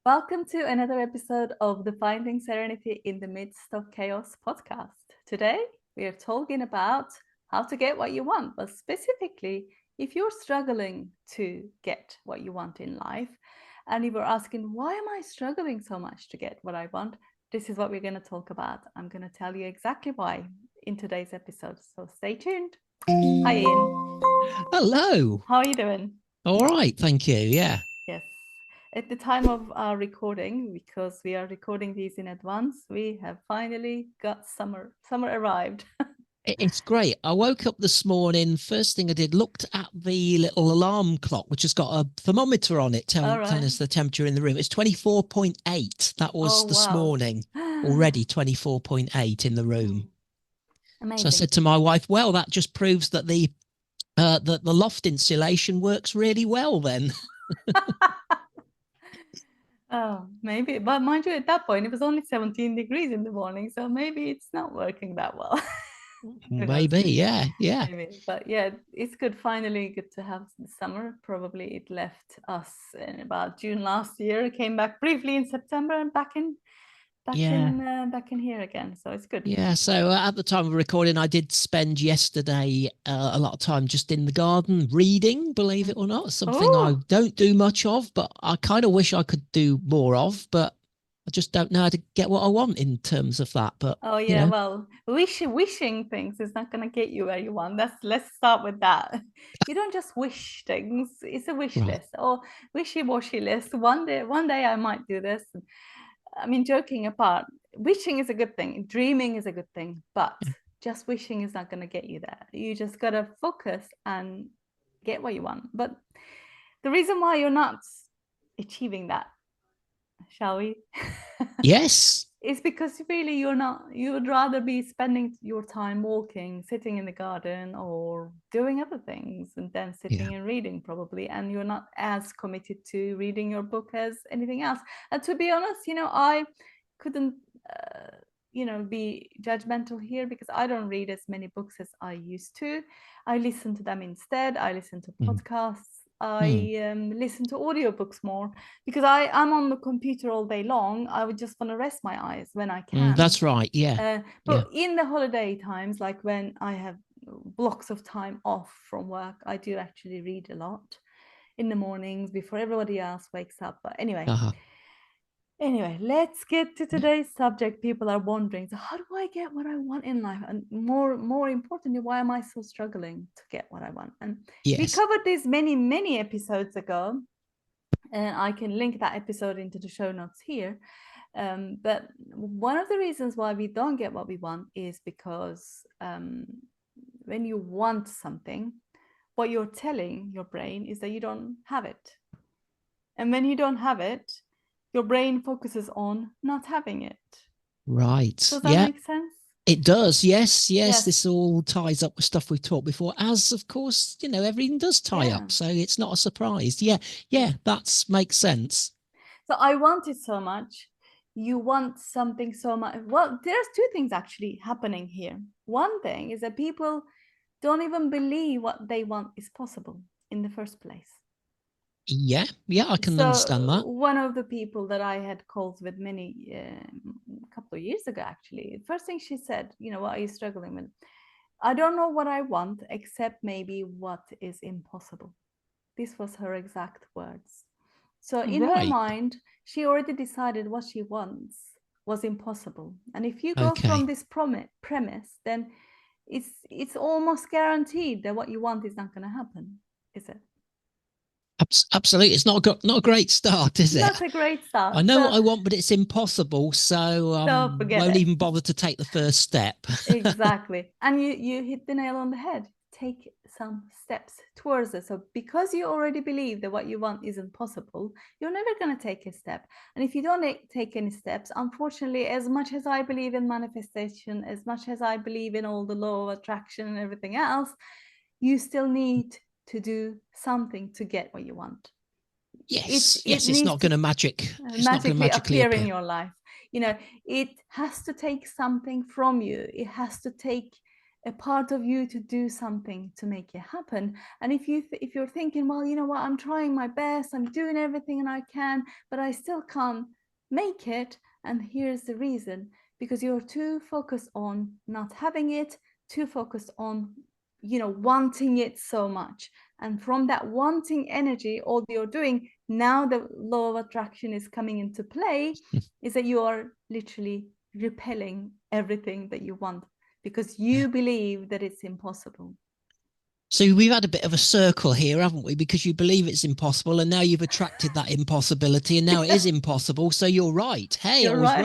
Welcome to another episode of the Finding Serenity in the Midst of Chaos podcast. Today, we are talking about how to get what you want, but specifically, if you're struggling to get what you want in life, and you were asking, why am I struggling so much to get what I want? This is what we're going to talk about. I'm going to tell you exactly why in today's episode. So stay tuned. Hi, Ian. Hello. How are you doing? All right, thank you. Yeah. Yes. At the time of our recording, because we are recording these in advance, we have finally got summer. Summer arrived. It's great. I woke up this morning. First thing I did, looked at the little alarm clock, which has got a thermometer on it, All telling right. us the temperature in the room. It's 24.8. That Oh, was this wow. morning. Already 24.8 in the room. So I Amazing. said to my wife, well, that just proves that the loft insulation works really well then. Oh, maybe. But mind you, at that point, it was only 17 degrees in the morning. So maybe it's not working that well. Who knows? Maybe, yeah, yeah. Maybe. But yeah, it's good. Finally, good to have the summer. Probably it left us in about June last year. Came back briefly in September and Yeah. back in here again. So it's good. Yeah, so at the time of recording, I did spend yesterday a lot of time just in the garden reading, believe it or not, something I Oh, don't do much of, but I kind of wish I could do more of, but I just don't know how to get what I want in terms of that. But, oh you yeah. know, Well, wishing things is not gonna get you where you want. Let's start with that. You don't just wish things. It's a wish right. list or wishy-washy list. One day I might do this. I mean, joking apart, wishing is a good thing. Dreaming is a good thing, but just wishing is not gonna get you there. You just gotta focus and get what you want. But the reason why you're not achieving that, shall we? Yes. It's because really you would rather be spending your time walking, sitting in the garden, or doing other things, and then Yeah. sitting and reading probably, and you're not as committed to reading your book as anything else. And to be honest, I couldn't be judgmental here because I don't read as many books as I used to. I listen to them instead. I listen to Mm. podcasts. Mm. I listen to audiobooks more because I'm on the computer all day long. I would just want to rest my eyes when I can. That's right. Yeah. Yeah. But in the holiday times, like when I have blocks of time off from work, I do actually read a lot in the mornings before everybody else wakes up. But Uh-huh. anyway, let's get to today's subject. People are wondering, so how do I get what I want in life? And more importantly, why am I so struggling to get what I want? And we Yes. covered this many episodes ago, and I can link that episode into the show notes here. But one of the reasons why we don't get what we want is because when you want something, what you're telling your brain is that you don't have it. And when you don't have it, your brain focuses on not having it. Right. Does that Yeah. make sense? It does, yes, yes. Yes. This all ties up with stuff we've talked before, as of course, everything does tie Yeah. up. So it's not a surprise. Yeah, Yeah. yeah, that makes sense. So I want it so much. You want something so much. Well, there's two things actually happening here. One thing is that people don't even believe what they want is possible in the first place. Yeah, yeah, I can understand So that. one of the people that I had calls with many a couple of years ago, actually, the first thing she said, what are you struggling with? I don't know what I want, except maybe what is impossible. This was her exact words. So in her Right. mind, she already decided what she wants was impossible. And if you go from Okay. this premise, then it's almost guaranteed that what you want is not going to happen, is it? Absolutely. It's not a great start, is it? Not a great I start. know So what I want, but it's impossible. So so forget won't it. even bother to take the first step. Exactly. And you hit the nail on the head. Take some steps towards it. So because you already believe that what you want isn't possible, you're never going to take a step. And if you don't take any steps, unfortunately, as much as I believe in manifestation, as much as I believe in all the law of attraction and everything else, you still need to do something to get what you want. It Yes, it's needs not to going to magic. It's not going to magically magically appear in appear. your life. It has to take something from you. It has to take a part of you to do something to make it happen. And if you're thinking, well, you know what, I'm trying my best, I'm doing everything and I can, but I still can't make it, and here's the reason: because you're too focused on not having it, too focused on, you know, wanting it so much. And from that wanting energy, all you're doing now, the law of attraction is coming into play, is that you are literally repelling everything that you want because you believe that it's impossible. So we've had a bit of a circle here, haven't we? Because you believe it's impossible, and now you've attracted that impossibility, and now it is impossible. So you're right. Hey, I You're was right.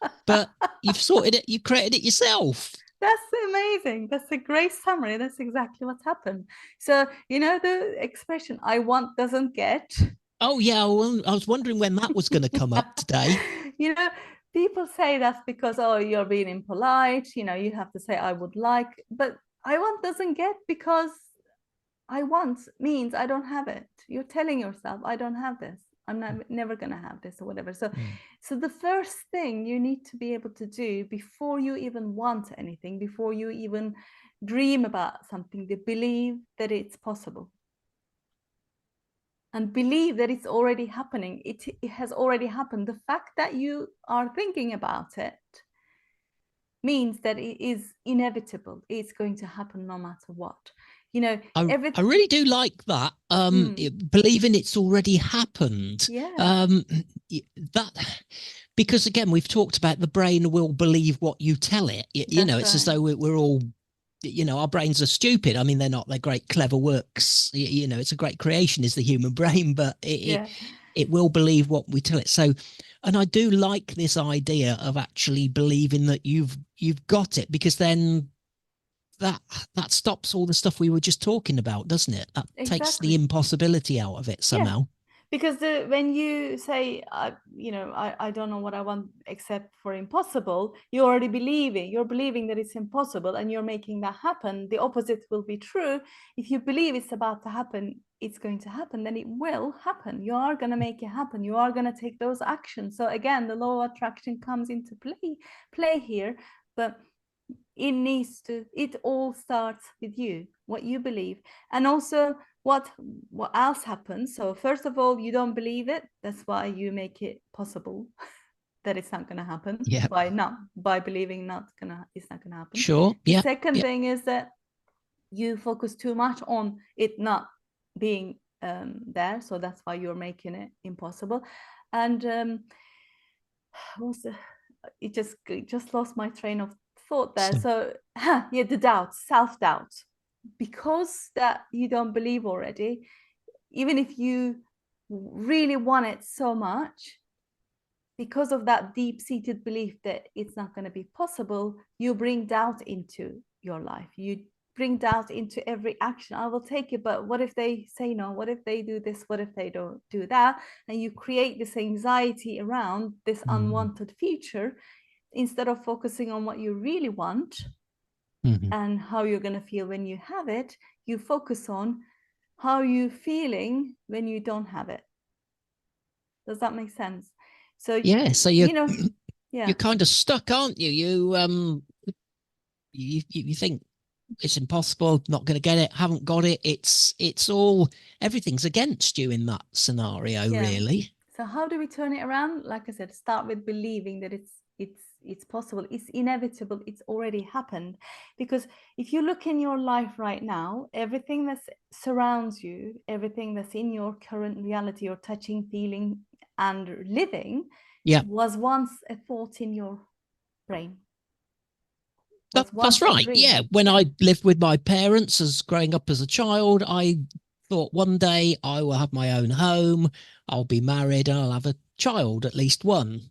right. But you've sorted it. You created it yourself. That's amazing. That's a great summary. That's exactly what's happened. So, you know, the expression "I want doesn't get." Oh yeah, I was wondering when that was going to come up today. You know, people say that's because, oh, you're being impolite. You know, you have to say "I would like," but "I want doesn't get" because I want means I don't have it. You're telling yourself, I don't have this. I'm never going to have this or whatever. So, so the first thing you need to be able to do before you even want anything, before you even dream about something, to believe that it's possible. And believe that it's already happening. It has already happened. The fact that you are thinking about it means that it is inevitable. It's going to happen no matter what. You know, I really do like that. Believing it's already happened. Yeah. That, because again, we've talked about the brain will believe what you tell it. You know, it's as though we're all, you know, our brains are stupid. I mean, they're not. They're great, clever works. You know, it's a great creation, is the human brain, but it will believe what we tell it. So, and I do like this idea of actually believing that you've got it, because then that stops all the stuff we were just talking about, doesn't it? That takes the impossibility out of it somehow. Because when you say, you know, I don't know what I want except for impossible, you're believing that it's impossible, and you're making that happen. The opposite will be true. If you believe it's about to happen, it's going to happen, then it will happen. You are going to make it happen. You are going to take those actions. So again, the law of attraction comes into play here. But it all starts with you, what you believe, and also what else happens. So first of all, you don't believe it, that's why you make it possible that it's not going to happen. By believing it's not going to happen. Sure. The second thing is that you focus too much on it not being there, so that's why you're making it impossible. And it just lost my train of thought there. So yeah, the doubt, self-doubt, because that you don't believe already, even if you really want it so much, because of that deep-seated belief that it's not going to be possible, you bring doubt into your life. You bring doubt into every action. I will take it, but what if they say no? What if they do this? What if they don't do that? And you create this anxiety around this unwanted future, instead of focusing on what you really want and how you're going to feel when you have it. You focus on how you're feeling when you don't have it. Does that make sense? So so you know, you're kind of stuck, aren't you? You think it's impossible, not going to get it, haven't got it. It's all, everything's against you in that scenario, really. So how do we turn it around? Like I said, start with believing that it's possible, it's inevitable, it's already happened. Because if you look in your life right now, everything that surrounds you, everything that's in your current reality, you're touching, feeling, and living, was once a thought in your brain. That's right. When I lived with my parents as growing up as a child, I thought one day I will have my own home, I'll be married, and I'll have a child, at least one.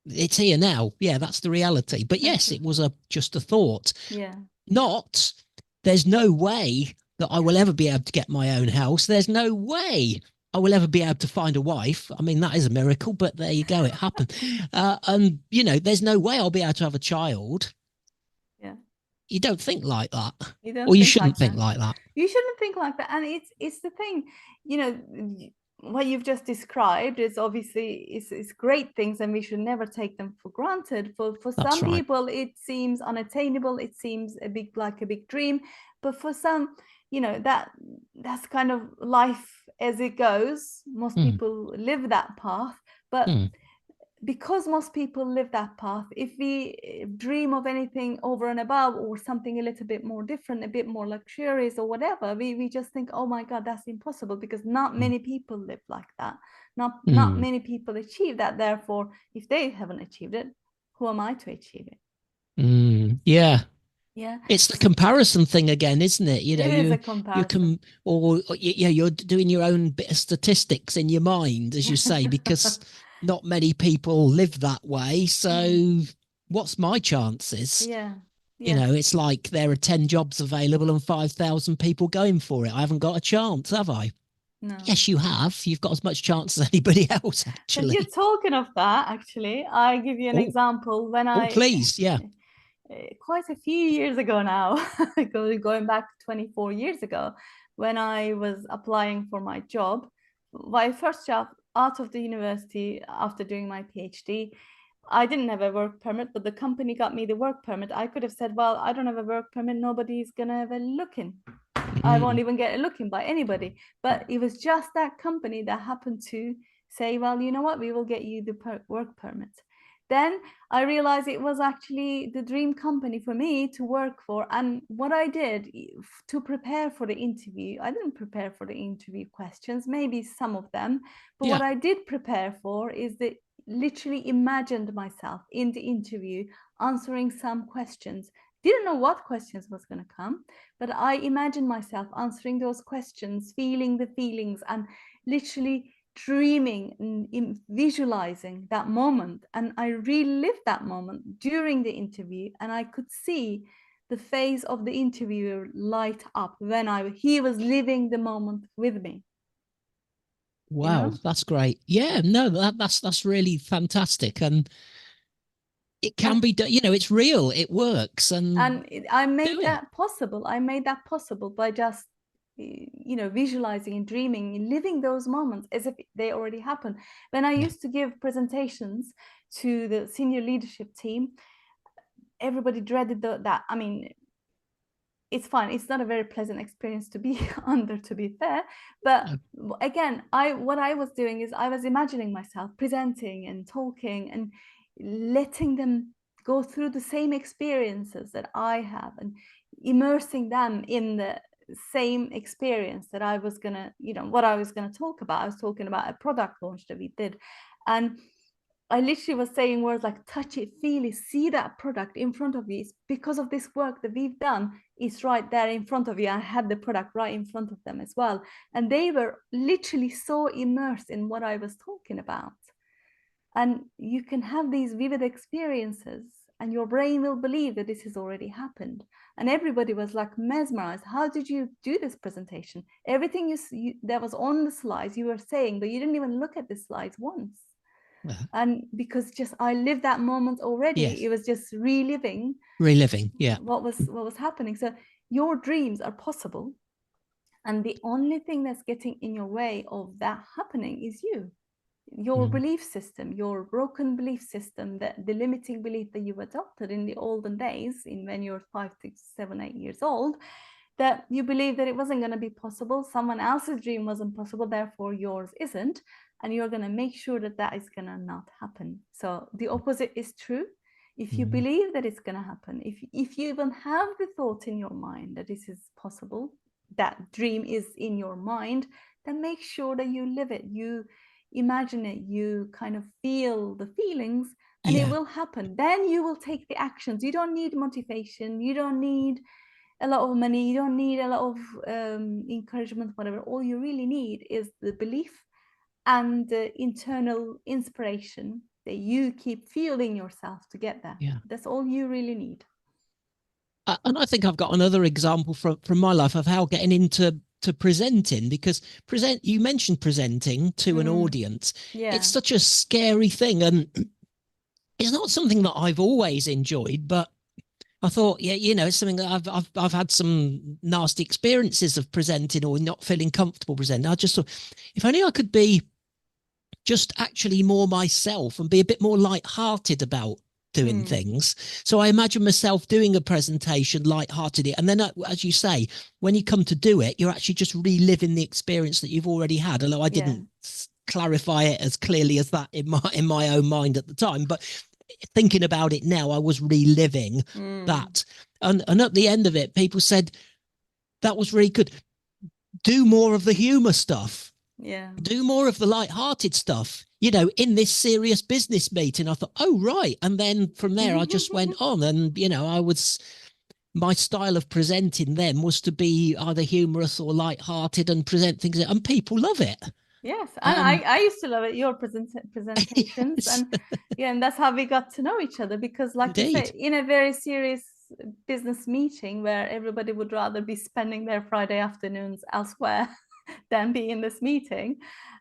It's here now. Yeah, that's the reality. But yes, it was just a thought. Not, there's no way that I will ever be able to get my own house. There's no way I will ever be able to find a wife. I mean, that is a miracle, but there you go. It happened. And, you know, there's no way I'll be able to have a child. You don't think like that. Or you shouldn't think like that. You shouldn't think like that. And it's the thing, you know, what you've just described is obviously is great things, and we should never take them for granted. For That's some right. people it seems unattainable, it seems like a big dream, but for some, that's kind of life as it goes. Most Mm. people live that path, but Mm. because most people live that path, if we dream of anything over and above, or something a little bit more different, a bit more luxurious or whatever, we just think, oh my God, that's impossible, because not Mm. many people live like that. Not Mm. many people achieve that. Therefore, if they haven't achieved it, who am I to achieve it? Yeah. Yeah, It's the comparison thing again, isn't it? it is a You comparison. can, or yeah, you're doing your own bit of statistics in your mind, as you say, because not many people live that way. Mm, So, what's my chances? yeah, yes, It's like there are 10 jobs available and 5,000 people going for it. I haven't got a chance, have I? no. Yes, you have. You've got as much chance as anybody else, And you're actually. talking of that, actually, I give you an Oh, example. When oh, I please. Yeah. quite a few years ago now, going back 24 years ago, when I was applying for my job, my first job out of the university after doing my PhD. I didn't have a work permit, but the company got me the work permit. I could have said, well, I don't have a work permit, nobody's gonna have a look in. I won't Mm. even get a look in by anybody. But it was just that company that happened to say, well, you know what, we will get you the work permit. Then I realized it was actually the dream company for me to work for. And what I did to prepare for the interview, I didn't prepare for the interview questions, maybe some of them, but Yeah. what I did prepare for is that literally imagined myself in the interview answering some questions. Didn't know what questions was going to come, but I imagined myself answering those questions, feeling the feelings, and literally dreaming and visualizing that moment. And I relived that moment during the interview, and I could see the face of the interviewer light up when he was living the moment with me, you Wow, know? that's great. Yeah, no, that's really fantastic, and it can And be done. It's real. It works, and I do made it. that possible. I made that possible by just visualizing and dreaming and living those moments as if they already happened. When I Yeah. used to give presentations to the senior leadership team, everybody dreaded that. I mean, it's fine, it's not a very pleasant experience to be under, to be fair, but No. again, what I was doing is I was imagining myself presenting and talking and letting them go through the same experiences that I have, and immersing them in the same experience that I was gonna, what I was gonna talk about. I was talking about a product launch that we did, and I literally was saying words like touch it, feel it, see that product in front of you. It's because of this work that we've done. It's right there in front of you. I had the product right in front of them as well. And they were literally so immersed in what I was talking about. And you can have these vivid experiences, and your brain will believe that this has already happened. And everybody was like mesmerized. How did you do this presentation? Everything that was on the slides you were saying, but you didn't even look at the slides once. And because just I lived that moment already, Yes. it was just reliving Reliving. Yeah. what was happening. So your dreams are possible, and the only thing that's getting in your way of that happening is your Mm. belief system, your broken belief system, that the limiting belief that you adopted in the olden days, in when you're 5, 6, 7, 8 years old, that you believe that it wasn't going to be possible, someone else's dream wasn't possible, therefore yours isn't, and you're going to make sure that that is going to not happen. So the opposite is true. If you Mm. believe that it's going to happen, if you even have the thought in your mind that this is possible, that dream is in your mind, then make sure that you live it, you imagine it, you kind of feel the feelings, and it Yeah. will happen. Then you will take the actions. You don't need motivation, you don't need a lot of money, you don't need a lot of encouragement, whatever. All you really need is the belief and the internal inspiration that you keep fueling yourself to get there. Yeah. That's all you really need. And I think I've got another example from my life of how getting into to presenting, because you mentioned presenting to an audience. It's Yeah. such a scary thing, and it's not something that I've always enjoyed, but I thought, yeah, it's something that I've had some nasty experiences of presenting or not feeling comfortable presenting. I just thought, if only I could be just actually more myself and be a bit more light-hearted about doing things. So I imagine myself doing a presentation light-hearted, and then, as you say, when you come to do it, you're actually just reliving the experience that you've already had. Although I didn't clarify it as clearly as that in my own mind at the time, but thinking about it now, I was reliving that. And at the end of it, people said that was really good. Do more of the humor stuff. Yeah. Do more of the light-hearted stuff, in this serious business meeting. I thought, oh, right. And then from there, I just went on and, my style of presenting then was to be either humorous or light-hearted and present things, and people love it. Yes, and I used to love it, your presentations. Yes. And that's how we got to know each other, because like Indeed. you say, in a very serious business meeting where everybody would rather be spending their Friday afternoons elsewhere than be in this meeting,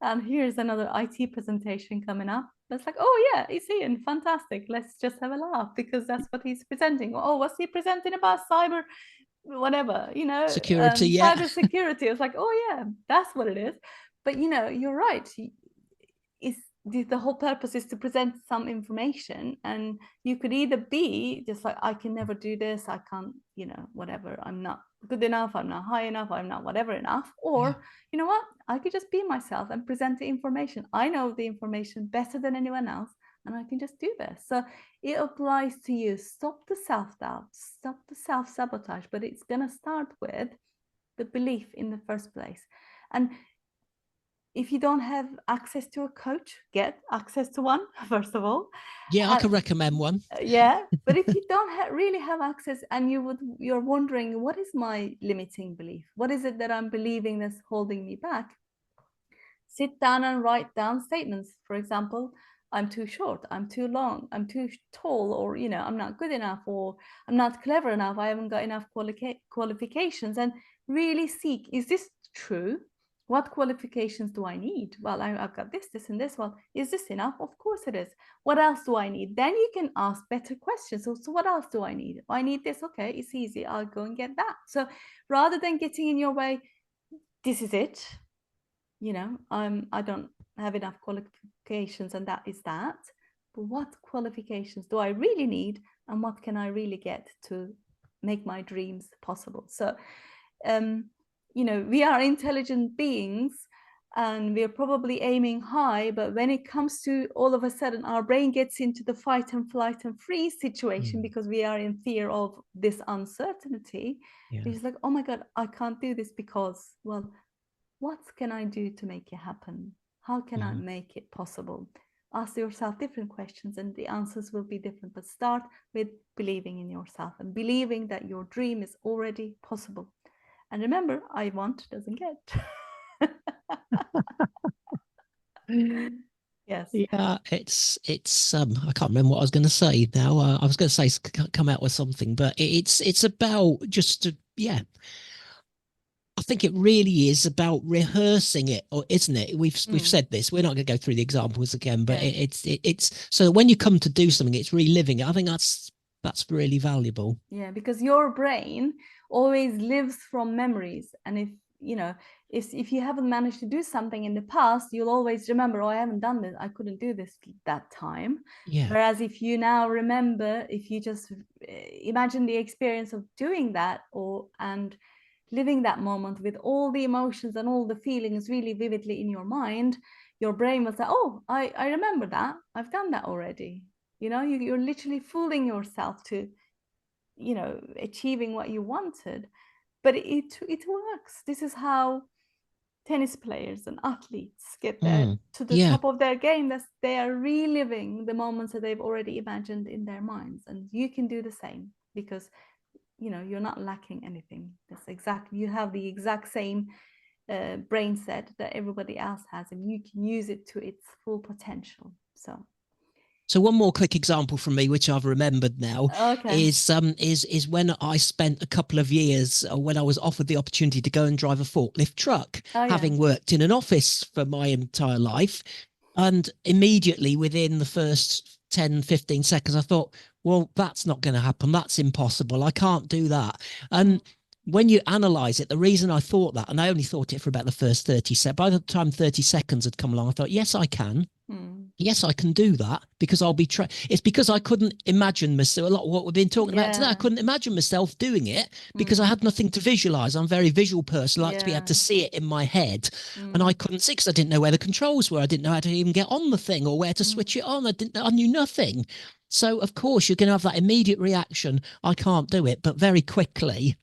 and here's another IT presentation coming up. It's like, oh yeah, it's Ian, fantastic, let's just have a laugh because that's what he's presenting. Oh, what's he presenting about? Cyber whatever, Security, yeah. cyber security. It's like, oh yeah, that's what it is. But you're right, is the whole purpose is to present some information, and you could either be just like, I can never do this, I can't, whatever, I'm not good enough, I'm not high enough, I'm not whatever enough, or you know what, I could just be myself and present the information. I know the information better than anyone else, and I can just do this. So it applies to you. Stop the self-doubt, stop the self-sabotage, but it's going to start with the belief in the first place. And if you don't have access to a coach, get access to one, first of all. Yeah, I can recommend one. Yeah, but if you don't really have access, and you're wondering, what is my limiting belief? What is it that I'm believing that's holding me back? Sit down and write down statements. For example, I'm too short, I'm too long, I'm too tall, or I'm not good enough, or I'm not clever enough, I haven't got enough qualifications. And really seek, is this true? What qualifications do I need? Well, I've got this and this. Well, is this enough? Of course it is. What else do I need? Then you can ask better questions. So what else do I need? I need this. Okay, it's easy, I'll go and get that. So rather than getting in your way, this is it, I don't have enough qualifications, and that is that. But what qualifications do I really need, and what can I really get to make my dreams possible? So we are intelligent beings, and we're probably aiming high, but when it comes to, all of a sudden our brain gets into the fight and flight and freeze situation because we are in fear of this uncertainty. It's like, oh my god, I can't do this because, well, what can I do to make it happen? How can I make it possible? Ask yourself different questions, and the answers will be different. But start with believing in yourself and believing that your dream is already possible. And remember, I want doesn't get. Yes. Yeah, it's I can't remember what I was going to say now. I was going to say come out with something, but it's about just I think it really is about rehearsing it, or isn't it? We've said this. We're not going to go through the examples again, but it's so when you come to do something, it's reliving it. I think that's really valuable. Yeah, because your brain always lives from memories, and if you haven't managed to do something in the past, you'll always remember, oh, I haven't done this, I couldn't do this that time. Yeah. Whereas if you now remember, if you just imagine the experience of doing that, and living that moment with all the emotions and all the feelings really vividly in your mind, your brain will say, oh, I remember that, I've done that already. You're literally fooling yourself to achieving what you wanted. But it works. This is how tennis players and athletes get there to the top of their game. That they are reliving the moments that they've already imagined in their minds. And you can do the same, because you're not lacking anything. You have the exact same brain set that everybody else has, and you can use it to its full potential. So one more quick example from me, which I've remembered now, is when I spent a couple of years, when I was offered the opportunity to go and drive a forklift truck, having worked in an office for my entire life. And immediately within the first 10, 15 seconds, I thought, well, that's not going to happen. That's impossible. I can't do that. And when you analyze it, the reason I thought that, and I only thought it for about the first 30 seconds, by the time 30 seconds had come along, I thought, yes, I can. Yes, I can do that because I'll be it's because I couldn't imagine myself. A lot of what we've been talking about today, I couldn't imagine myself doing it because I had nothing to visualize. I'm a very visual person. I like to be able to see it in my head, and I couldn't see because I didn't know where the controls were. I didn't know how to even get on the thing or where to switch it on. I knew nothing. So of course you're going to have that immediate reaction. I can't do it, but very quickly.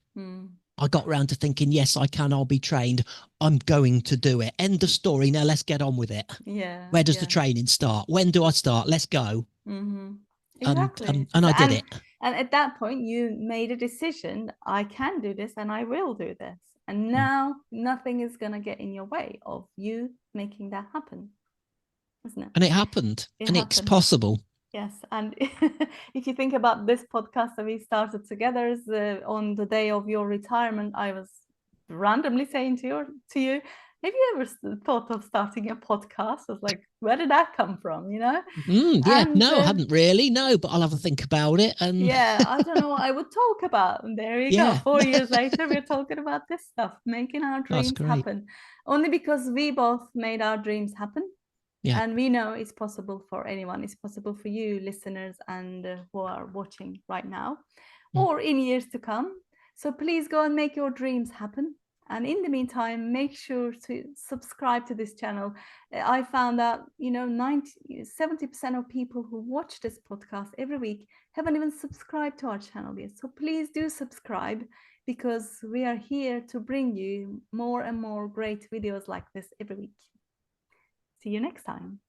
I got round to thinking, yes, I can. I'll be trained. I'm going to do it. End of story. Now let's get on with it. Yeah. Where does the training start? When do I start? Let's go. Exactly. And I did it. And at that point, you made a decision. I can do this and I will do this. And now nothing is going to get in your way of you making that happen, isn't it? And it happened. It's possible. Yes. And if you think about this podcast that we started together on the day of your retirement, I was randomly saying to you, have you ever thought of starting a podcast? I was like, where did that come from? Yeah, no, I hadn't really. No, but I'll have a think about it. And yeah, I don't know what I would talk about. And there you go. 4 years later, we're talking about this stuff, making our dreams happen. Only because we both made our dreams happen. Yeah. And we know it's possible for anyone. It's possible for you, listeners, and who are watching right now, or in years to come. So please go and make your dreams happen. And in the meantime, make sure to subscribe to this channel. I found that, 70% of people who watch this podcast every week haven't even subscribed to our channel yet. So please do subscribe, because we are here to bring you more and more great videos like this every week. See you next time.